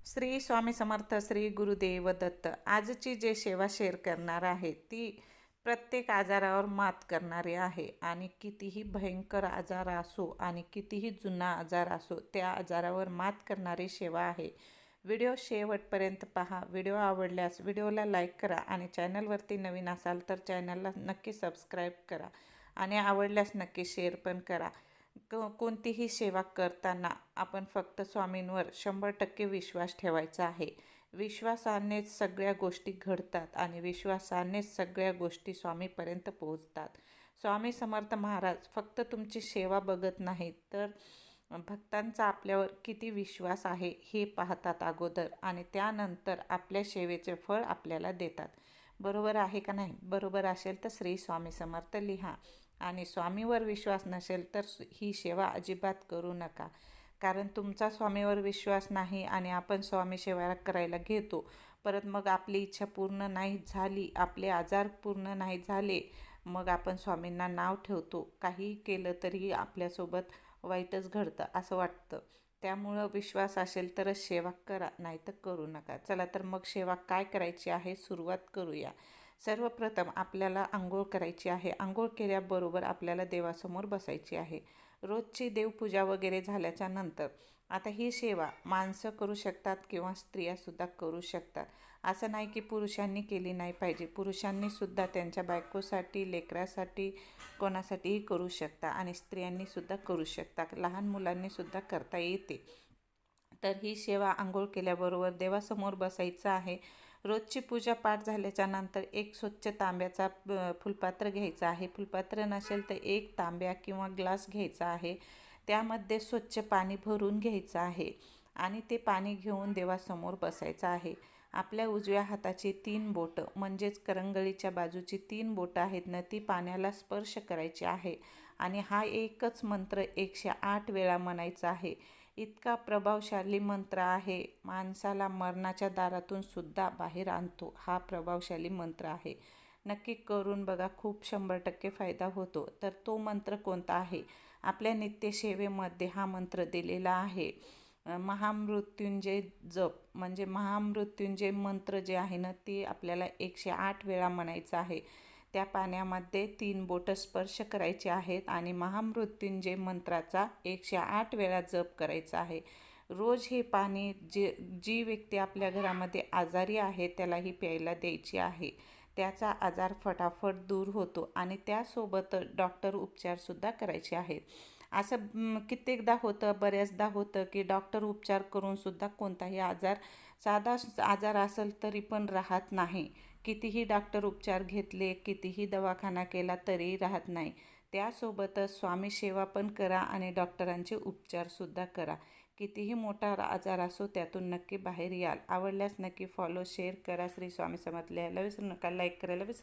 श्री स्वामी समर्थ, श्री गुरुदेव दत्त. आजची जे सेवा शेअर करणार आहे ती प्रत्येक आजारावर मात करणारी आहे. आणि कितीही भयंकर आजार असो आणि कितीही जुना आजार असो, त्या आजारावर मात करणारी सेवा आहे. व्हिडिओ शेवटपर्यंत पहा. व्हिडिओ आवडल्यास व्हिडिओला लाईक करा आणि चॅनलवरती नवीन असाल तर चॅनलला नक्की सबस्क्राईब करा आणि आवडल्यास नक्की शेअर पण करा. कोणतीही सेवा करताना आपण फक्त स्वामींवर 100% विश्वास ठेवायचा आहे. विश्वासानेच सगळ्या गोष्टी घडतात आणि विश्वासानेच सगळ्या गोष्टी स्वामीपर्यंत पोहोचतात. स्वामी समर्थ महाराज फक्त तुमची सेवा बघत नाहीत, तर भक्तांचा आपल्यावर किती विश्वास आहे हे पाहतात अगोदर आणि त्यानंतर आपल्या सेवेचे फळ आपल्याला देतात. बरोबर आहे का नाही? बरोबर असेल तर श्री स्वामी समर्थ लिहा. आणि स्वामीवर विश्वास नसेल तर ही सेवा अजिबात करू नका. कारण तुमचा स्वामीवर विश्वास नाही आणि आपण स्वामी सेवा करायला घेतो, परत मग आपली इच्छा पूर्ण नाही झाली, आपले आजार पूर्ण नाही झाले, मग आपण स्वामींना नाव ठेवतो. काही केलं तरी आपल्यासोबत वाईटच घडतं असं वाटतं. त्यामुळं विश्वास असेल तरच सेवा करा, नाही तर करू नका. चला तर मग सेवा काय करायची आहे सुरुवात करूया. सर्वप्रथम आपल्याला आंघोळ करायची आहे. आंघोळ केल्याबरोबर आपल्याला देवासमोर बसायची आहे. रोजची देवपूजा वगैरे झाल्याच्या नंतर आता ही सेवा माणसं करू शकतात किंवा स्त्रियासुद्धा करू शकतात. असं नाही की पुरुषांनी केली नाही पाहिजे. पुरुषांनीसुद्धा त्यांच्या बायकोसाठी, लेकरासाठी, कोणासाठीही करू शकता आणि स्त्रियांनीसुद्धा करू शकता. लहान मुलांनीसुद्धा करता येते. तर ही सेवा आंघोळ केल्याबरोबर देवासमोर बसायचं आहे. रोजची पूजा पाठ झाल्याच्या नंतर एक स्वच्छ तांब्याचा फुलपात्र घ्यायचा आहे. फुलपात्र नसेल तर एक तांब्या किंवा ग्लास घ्यायचा आहे. त्यामध्ये स्वच्छ पाणी भरून घ्यायचं आहे आणि ते पाणी घेऊन देवासमोर बसायचं आहे. आपल्या उजव्या हाताची 3 बोटं म्हणजेच करंगळीच्या बाजूची 3 बोटं आहेत ना, ती पाण्याला स्पर्श करायची आहे आणि हा एकच मंत्र 108 वेळा म्हणायचा आहे. इतका प्रभावशाली मंत्र आहे. माणसाला मरणाच्या दारातून सुद्धा बाहेर आणतो. हा प्रभावशाली मंत्र आहे. नक्की करून बघा. खूप 100% फायदा होतो. तर तो मंत्र कोणता आहे? आपल्या नित्यसेवेमध्ये हा मंत्र दिलेला आहे. महामृत्युंजय जप म्हणजे महामृत्युंजय मंत्र जे आहे ना, ते आपल्याला 108 वेळा म्हणायचं आहे. त्या पाण्यामध्ये 3 बोटं स्पर्श करायचे आहेत आणि महामृत्युंजय मंत्राचा 108 वेळा जप करायचा आहे. रोज हे पाणी जी व्यक्ती आपल्या घरामध्ये आजारी आहे त्यालाही प्यायला द्यायची आहे. त्याचा आजार फटाफट दूर होतो आणि त्यासोबत डॉक्टर उपचारसुद्धा करायचे आहेत. असं कित्येकदा होतं, बऱ्याचदा होतं की डॉक्टर उपचार करूनसुद्धा कोणताही आजार, साधा आजार असेल तरी पण राहत नाही. कितीही डॉक्टर उपचार घेतले, कितीही दवाखाना केला तरीही राहत नाही. त्यासोबतच स्वामी सेवा पण करा आणि डॉक्टरांचे उपचारसुद्धा करा. कितीही मोठा आजार असो त्यातून नक्की बाहेर याल. आवडल्यास नक्की फॉलो, शेअर करा. श्री स्वामी समर्थ लिहायला विसरू नका. लाईक करायला विसरू